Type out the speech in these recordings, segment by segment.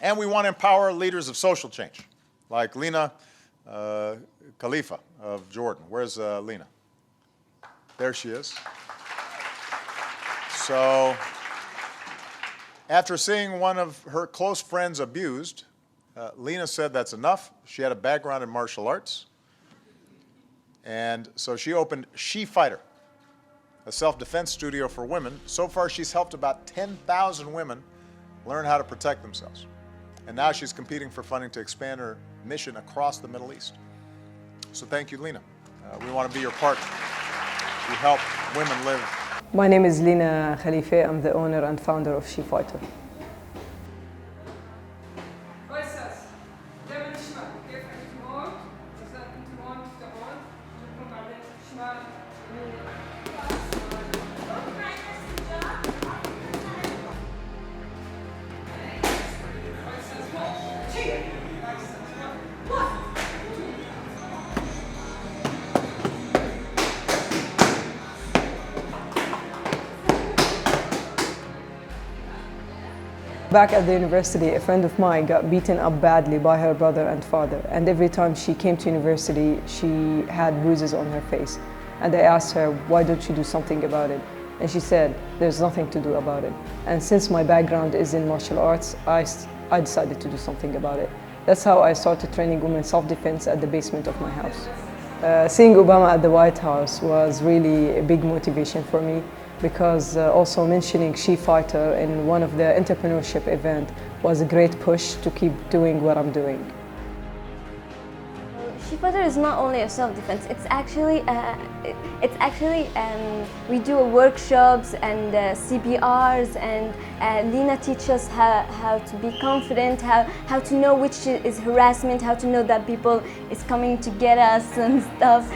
And we want to empower leaders of social change, like Lina Khalifeh of Jordan. Where's Lina? There she is. So, after seeing one of her close friends abused, Lina said that's enough. She had a background in martial arts. And so she opened She Fighter, a self-defense studio for women. So far, she's helped about 10,000 women learn how to protect themselves. And now she's competing for funding to expand her mission across the Middle East. So thank you, Lina. We want to be your partner. We help women live. My name is Lina Khalifeh. I'm the owner and founder of She Fighter. Back at the university, a friend of mine got beaten up badly by her brother and father, and every time she came to university, she had bruises on her face. And I asked her, why don't you do something about it? And she said, there's nothing to do about it. And since my background is in martial arts, I decided to do something about it. That's how I started training women self-defense at the basement of my house. Seeing Obama at the White House was really a big motivation for me, because also mentioning She Fighter in one of the entrepreneurship events was a great push to keep doing what I'm doing. She Fighter is not only a self-defense, it's actually we do workshops and CPRs, and Lina teaches us how to be confident, how to know which is harassment, how to know that people is coming to get us and stuff.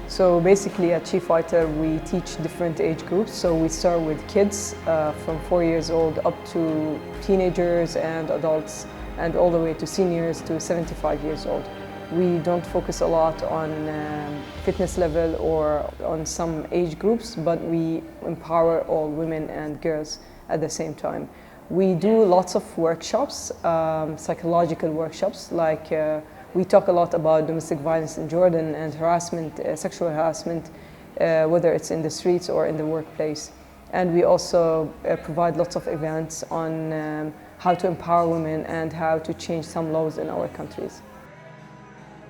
So basically at She Fighter we teach different age groups. So we start with kids from 4 years old up to teenagers and adults, and all the way to seniors to 75 years old. We don't focus a lot on fitness level or on some age groups, but we empower all women and girls at the same time. We do lots of workshops, psychological workshops, like we talk a lot about domestic violence in Jordan and harassment, sexual harassment, whether it's in the streets or in the workplace. And we also provide lots of events on how to empower women and how to change some laws in our countries.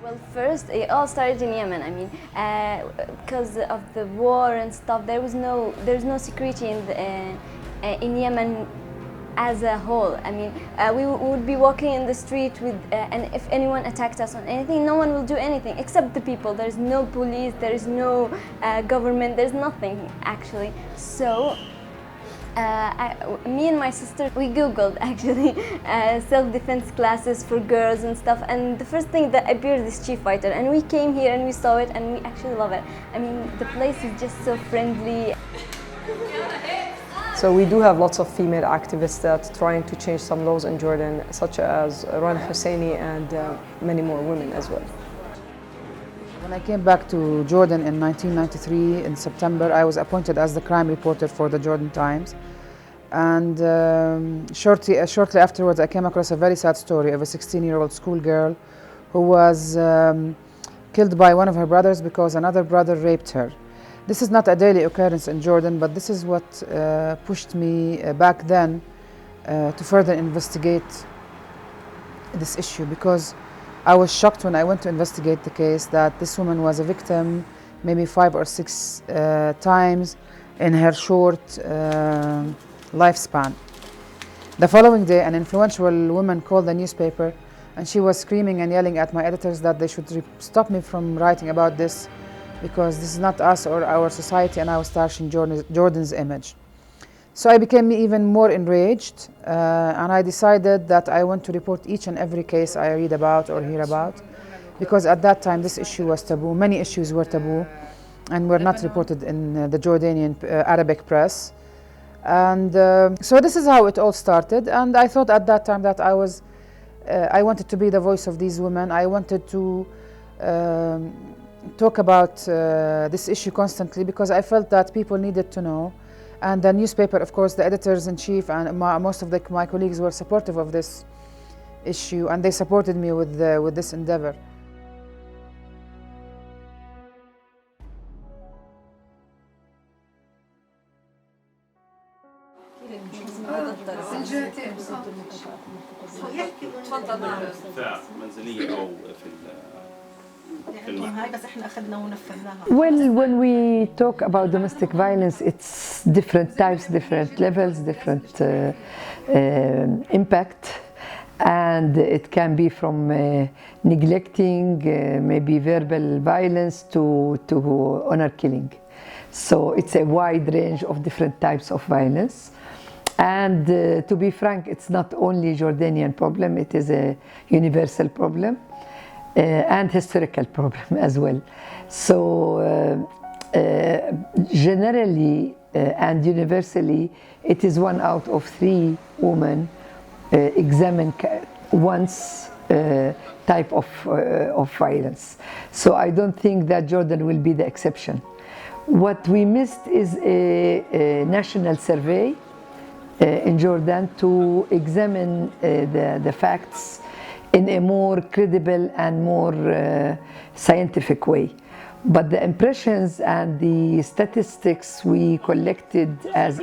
Well, first, it all started in Yemen. I mean, because of the war and stuff, there's no security in Yemen as a whole. I mean, we would be walking in the street with, and if anyone attacked us on anything, no one will do anything except the people. There's no police, there is no government, there's nothing actually. So, me and my sister, we Googled actually self-defense classes for girls and stuff, and the first thing that appeared is She Fighter, and we came here and we saw it and we actually love it. I mean, the place is just so friendly. So we do have lots of female activists that are trying to change some laws in Jordan, such as Rana Husseini and many more women as well. When I came back to Jordan in 1993, in September, I was appointed as the crime reporter for the Jordan Times. And shortly afterwards, I came across a very sad story of a 16-year-old schoolgirl who was killed by one of her brothers because another brother raped her. This is not a daily occurrence in Jordan, but this is what pushed me back then to further investigate this issue, because I was shocked when I went to investigate the case that this woman was a victim maybe 5 or 6 times in her short lifespan. The following day, an influential woman called the newspaper, and she was screaming and yelling at my editors that they should stop me from writing about this, because this is not us or our society, and I was tarnishing Jordan's image. So I became even more enraged, and I decided that I want to report each and every case I read about or hear about, because at that time this issue was taboo. Many issues were taboo and were not reported in the Jordanian Arabic press. And so this is how it all started, and I thought at that time that I wanted to be the voice of these women. I wanted to talk about this issue constantly, because I felt that people needed to know, And the newspaper, of course, the editors-in-chief and most of my colleagues were supportive of this issue, and they supported me with this endeavor. Well, when we talk about domestic violence, it's different types, different levels, different impact, and it can be from neglecting, maybe verbal violence, to honor killing. So it's a wide range of different types of violence. And to be frank, it's not only a Jordanian problem, it is a universal problem. And historical problem as well. So generally and universally, it is 1 out of 3 women examine once type of violence. So I don't think that Jordan will be the exception. What we missed is a national survey in Jordan to examine the facts in a more credible and more scientific way. But the impressions and the statistics we collected as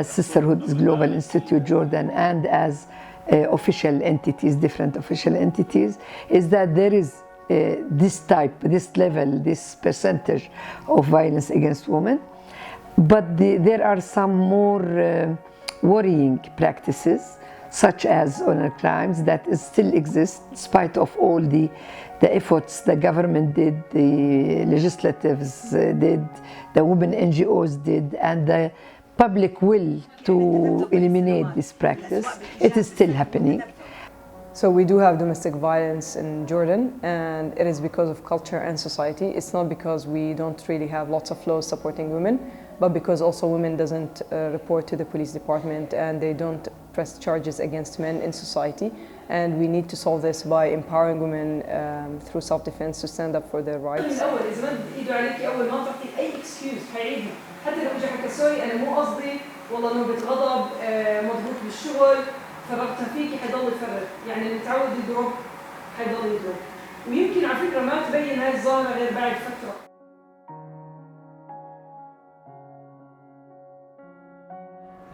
Sisterhood Global Institute Jordan and as official entities, different official entities, is that there is this type, this level, this percentage of violence against women. But there are some more worrying practices, such as honor crimes, that still exist in spite of all the efforts the government did, the legislatives did, the women NGOs did, and the public will to eliminate this practice. It is still happening. So we do have domestic violence in Jordan, and it is because of culture and society. It's not because we don't really have lots of laws supporting women, but because also women doesn't report to the police department and they don't press charges against men in society. And we need to solve this by empowering women through self-defense to stand up for their rights. فرغت فيكي حيضل يفرغ، يعني اللي متعود يضرب حيضل يضرب، ويمكن على فكرة ما تبين هاي الظاهرة غير بعد فترة.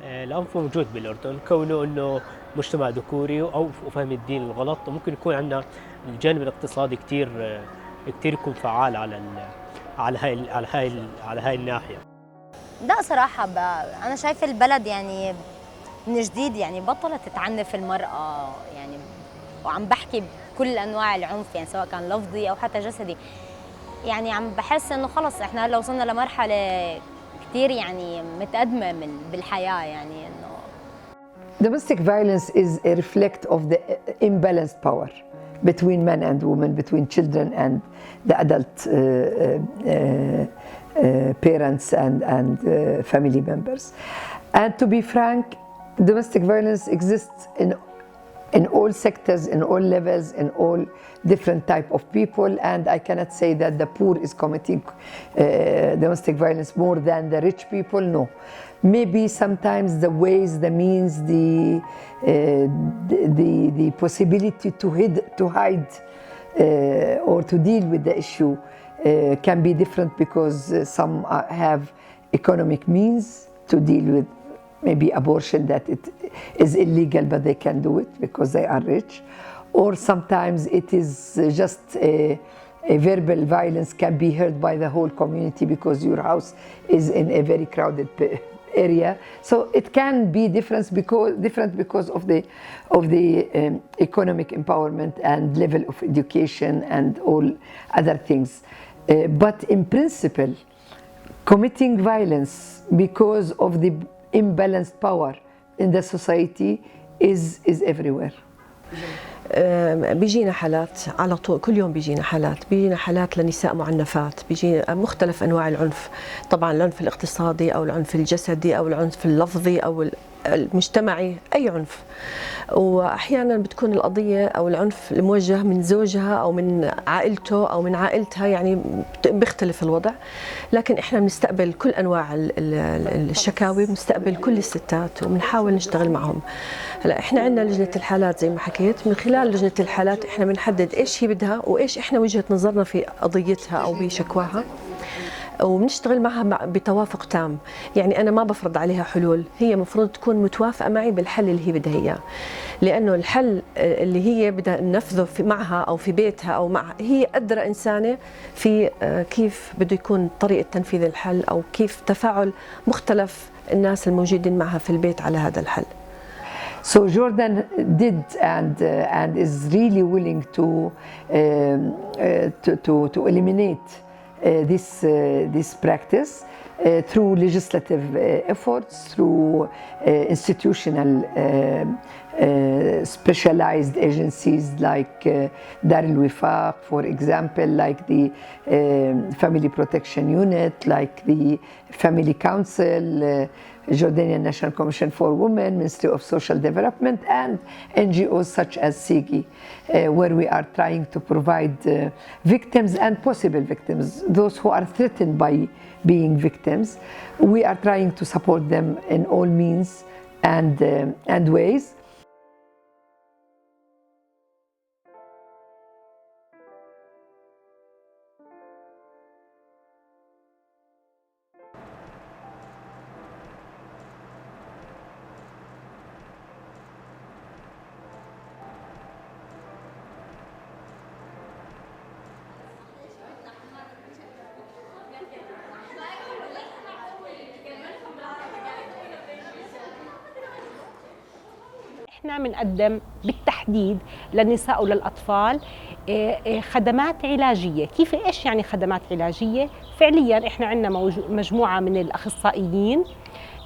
العنف موجود بالأردن كونه إنه مجتمع ذكوري أو فهم الدين الغلط، وممكن يكون عندنا الجانب الاقتصادي كتير يكون فعال على هاي الناحية. لا صراحة أنا شايفة البلد يعني من جديد يعني بطلت تعنف المرأة، يعني وعم بحكي بكل أنواع العنف، يعني سواء كان لفظي أو حتى جسدي. يعني عم بحس إنه خلص إحنا هلا وصلنا لمرحلة كتير يعني متقدمة بالحياة، يعني إنه Domestic violence is a reflect of the imbalanced power between men and women, between children and the adult parents and family members. And to be frank, domestic violence exists in all sectors, in all levels, in all different type of people, and I cannot say that the poor is committing domestic violence more than the rich people. No, maybe sometimes the ways, the means, the possibility to hide or to deal with the issue can be different, because some have economic means to deal with maybe abortion, that it is illegal but they can do it because they are rich, or sometimes it is just a verbal violence can be heard by the whole community because your house is in a very crowded area. So it can be different because of the economic empowerment and level of education and all other things. But in principle, committing violence because of the imbalanced power in the society is everywhere. بيجينا حالات على طول، كل يوم بيجينا حالات لنساء معنفات، بيجي مختلف أنواع العنف، طبعا العنف الاقتصادي أو العنف الجسدي أو العنف اللفظي أو المجتمعي، أي عنف. وأحيانا بتكون القضية أو العنف الموجه من زوجها أو من عائلته أو من عائلتها، يعني بيختلف الوضع، لكن إحنا بنستقبل كل أنواع الشكاوي، بنستقبل كل الستات وبنحاول نشتغل معهم. هلا إحنا عندنا لجنة الحالات زي ما حكيت، من خلال لجنة الحالات إحنا بنحدد إيش هي بدها وإيش إحنا وجهة نظرنا في قضيتها أو بشكواها، وبنشتغل معها بتوافق تام. يعني أنا ما بفرض عليها حلول، هي مفروض تكون متوافقة معي بالحل اللي هي بدها إياه، لأنه الحل اللي هي بدها ننفذه معها أو في بيتها أو معها، هي أدرى إنسانة في كيف بده يكون طريقة تنفيذ الحل أو كيف تفاعل مختلف الناس الموجودين معها في البيت على هذا الحل. So Jordan did and is really willing to eliminate this practice through legislative efforts, through institutional specialized agencies like Dar al-Wifaq, for example, like the Family Protection Unit, like the Family Council, Jordanian National Commission for Women, Ministry of Social Development, and NGOs such as SIGI, where we are trying to provide victims and possible victims, those who are threatened by being victims. We are trying to support them in all means and ways. احنا بنقدم بالتحديد للنساء وللاطفال خدمات علاجيه. كيف ايش يعني خدمات علاجيه؟ فعليا احنا عندنا مجموعه من الاخصائيين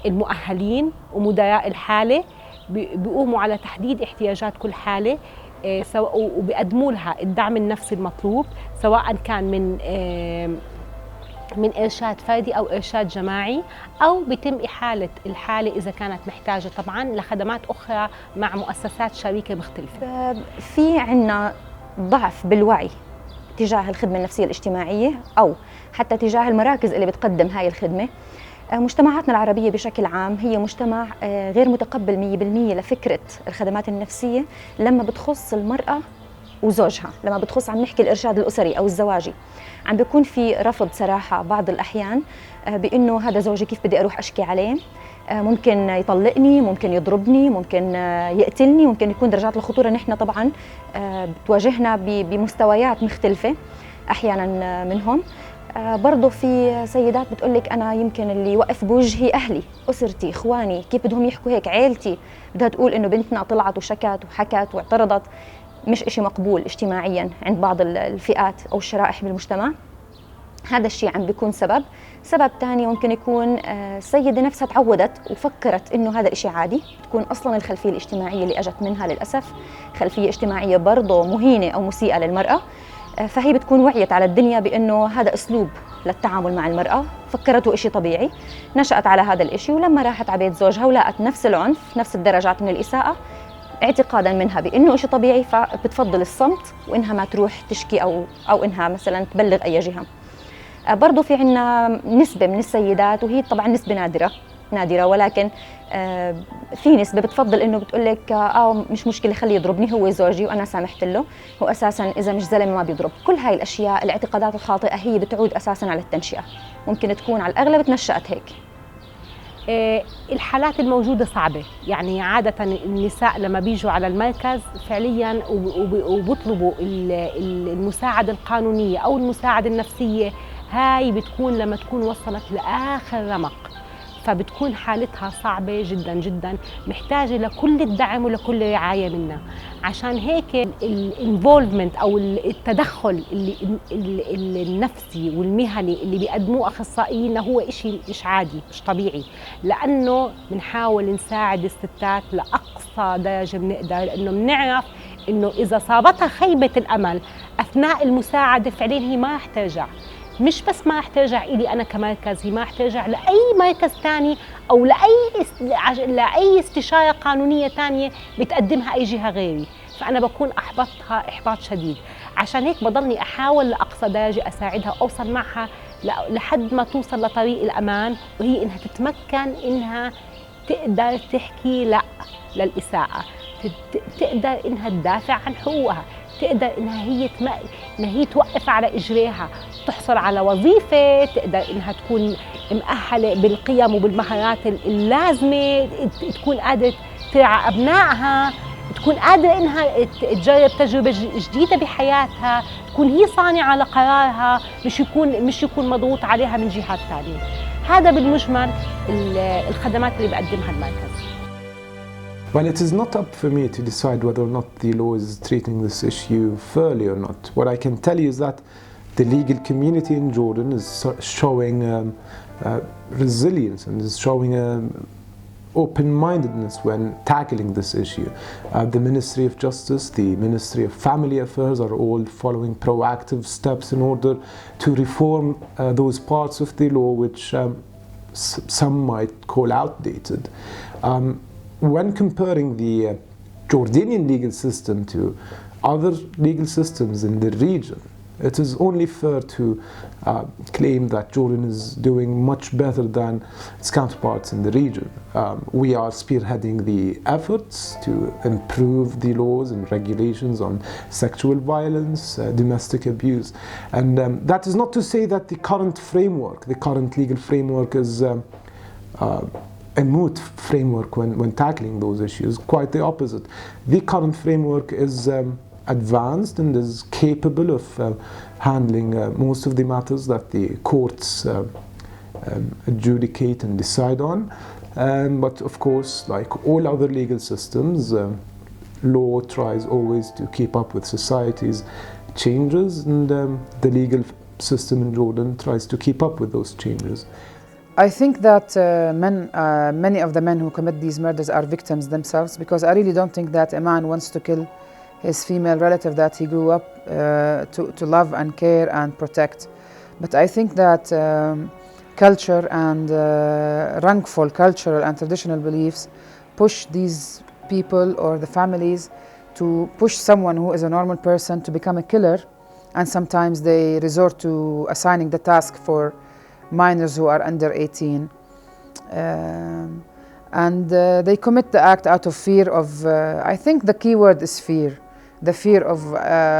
المؤهلين ومدراء الحاله بيقوموا على تحديد احتياجات كل حاله، وبيقدموا لها الدعم النفسي المطلوب، سواء كان من إرشاد فردي أو إرشاد جماعي، أو بيتم إحالة الحالة إذا كانت محتاجة طبعاً لخدمات أخرى مع مؤسسات شريكة مختلفة. في عنا ضعف بالوعي تجاه الخدمة النفسية الاجتماعية أو حتى تجاه المراكز اللي بتقدم هاي الخدمة. مجتمعاتنا العربية بشكل عام هي مجتمع غير متقبل 100% لفكرة الخدمات النفسية لما بتخص المرأة وزوجها، لما بتخص عم نحكي الإرشاد الأسري أو الزواجي، عم بيكون في رفض صراحة بعض الأحيان بأنه هذا زوجي كيف بدي أروح أشكي عليه، ممكن يطلقني، ممكن يضربني، ممكن يقتلني، ممكن يكون درجات الخطورة نحن طبعا بتواجهنا بمستويات مختلفة أحيانا منهم. برضو في سيدات بتقولك أنا يمكن اللي يوقف بوجهي أهلي، أسرتي، إخواني، كيف بدهم يحكوا هيك، عيلتي بدها تقول إنه بنتنا طلعت وشكت وحكت واعترضت، مش إشي مقبول اجتماعيا عند بعض الفئات أو الشرائح بالمجتمع. هذا الشيء عم بيكون سبب تاني ممكن يكون السيدة نفسها تعودت وفكرت إنه هذا الشيء عادي، تكون أصلا الخلفية الاجتماعية اللي أجت منها للأسف خلفية اجتماعية برضه مهينة أو مسيئة للمرأة، فهي بتكون وعيت على الدنيا بأنه هذا أسلوب للتعامل مع المرأة، فكرته إشي طبيعي، نشأت على هذا الإشي، ولما راحت على بيت زوجها ولقت نفس العنف، نفس الدرجات من الإساءة، اعتقادا منها بأنه إشي طبيعي، فبتفضل الصمت وإنها ما تروح تشكي أو إنها مثلا تبلغ أي جهة. برضو في عنا نسبة من السيدات، وهي طبعا نسبة نادرة، ولكن في نسبة بتفضل إنه بتقولك مش مشكلة خليه يضربني، هو زوجي وأنا سامحت له، هو أساسا إذا مش زلمة ما بيضرب. كل هاي الأشياء الاعتقادات الخاطئة هي بتعود أساسا على التنشئة، ممكن تكون على الأغلب تنشأت هيك. الحالات الموجودة صعبة، يعني عادة النساء لما بيجوا على المركز فعليا وبيطلبوا المساعدة القانونية أو المساعدة النفسية، هاي بتكون لما تكون وصلت لآخر رمق، فبتكون حالتها صعبة جدا جدا، محتاجة لكل الدعم ولكل رعاية منا. عشان هيك الانفولفمنت أو التدخل النفسي والمهني اللي بيقدموه أخصائيين هو إشي مش عادي، مش طبيعي، لأنه بنحاول نساعد الستات لأقصى درجة بنقدر، لأنه بنعرف إنه إذا صابتها خيبة الأمل أثناء المساعدة فعليا هي ما رح ترجع. مش بس ما رح ترجع إلي أنا كمركز، هي ما رح ترجع لأي مركز تاني أو لأي استشارة قانونية تانية بتقدمها أي جهة غيري. فأنا بكون أحبطها إحباط شديد. عشان هيك بضلني أحاول لأقصى درجة أساعدها وأوصل معها لحد ما توصل لطريق الأمان، وهي إنها تتمكن إنها تقدر تحكي لا للإساءة، تقدر إنها تدافع عن حقوقها، تقدر إنها هي توقف على إجريها، تحصل على وظيفة، تقدر إنها تكون مؤهلة بالقيم وبالمهارات اللازمة، تكون قادرة ترعى أبنائها، تكون قادرة إنها تجرب تجربة جديدة بحياتها، تكون هي صانعة لقرارها، مش يكون مضغوط عليها من جهات ثانية. هذا بالمجمل الخدمات اللي بقدمها المركز. Well, it is not up for me to decide whether or not the law is treating this issue fairly or not. What I can tell you is that the legal community in Jordan is showing resilience and is showing open-mindedness when tackling this issue. The Ministry of Justice, the Ministry of Family Affairs are all following proactive steps in order to reform those parts of the law which some might call outdated. When comparing the Jordanian legal system to other legal systems in the region, it is only fair to claim that Jordan is doing much better than its counterparts in the region. We are spearheading the efforts to improve the laws and regulations on sexual violence, domestic abuse. And that is not to say that the current legal framework is a moot framework when tackling those issues. Quite the opposite. The current framework is advanced and is capable of handling most of the matters that the courts adjudicate and decide on. But of course, like all other legal systems, law tries always to keep up with society's changes, and the legal system in Jordan tries to keep up with those changes. I think that many of the men who commit these murders are victims themselves, because I really don't think that a man wants to kill his female relative that he grew up to love and care and protect. But I think that culture and wrongful cultural and traditional beliefs push these people or the families to push someone who is a normal person to become a killer, and sometimes they resort to assigning the task for minors who are under 18. They commit the act out of fear of, I think the key word is fear. The fear of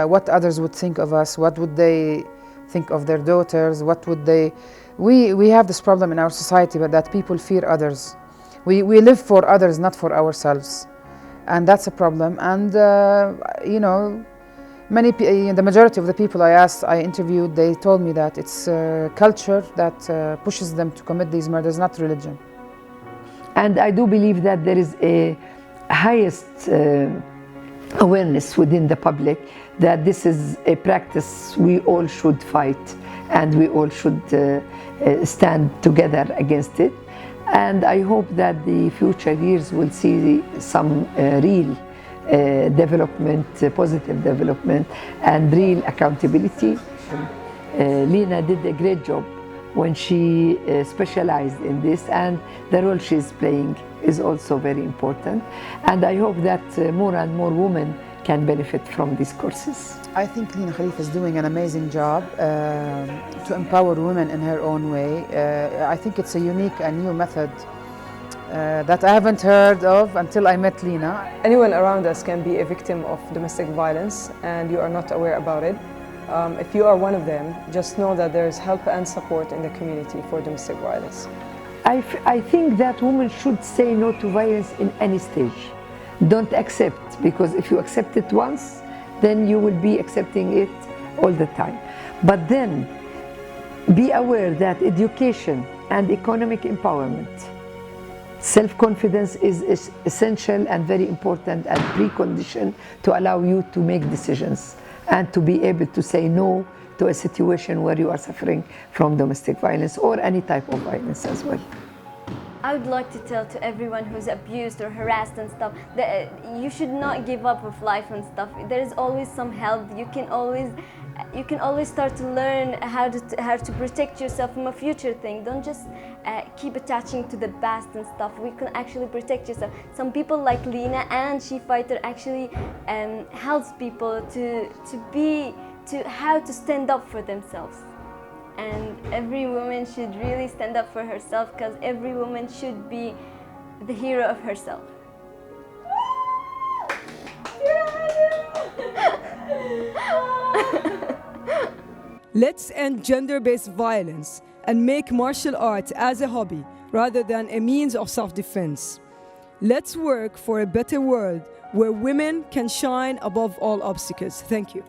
what others would think of us, what would they think of their daughters, what would they... We have this problem in our society, but that people fear others. We live for others, not for ourselves. And that's a problem. And, you know, the majority of the people I interviewed, they told me that it's culture that pushes them to commit these murders, not religion. And I do believe that there is a highest awareness within the public that this is a practice we all should fight and we all should stand together against it. And I hope that the future years will see some real development, positive development, and real accountability. Lina did a great job when she specialized in this, and the role she's playing is also very important. And I hope that more and more women can benefit from these courses. I think Lina Khalifeh is doing an amazing job to empower women in her own way. I think it's a unique and new method that I haven't heard of until I met Lina. Anyone around us can be a victim of domestic violence and you are not aware about it. If you are one of them, just know that there is help and support in the community for domestic violence. I think that women should say no to violence in any stage. Don't accept, because if you accept it once, then you will be accepting it all the time. But then be aware that education and economic empowerment, self-confidence is essential and very important and precondition to allow you to make decisions and to be able to say no to a situation where you are suffering from domestic violence or any type of violence as well. I would like to tell to everyone who's abused or harassed and stuff that you should not give up with life and stuff. There is always some help. You can always start to learn how to protect yourself from a future thing. Don't just keep attaching to the past and stuff. We can actually protect yourself. Some people like Lina and She Fighter actually helps people to how to stand up for themselves. And every woman should really stand up for herself, because every woman should be the hero of herself. Let's end gender-based violence and make martial arts as a hobby rather than a means of self-defense. Let's work for a better world where women can shine above all obstacles. Thank you.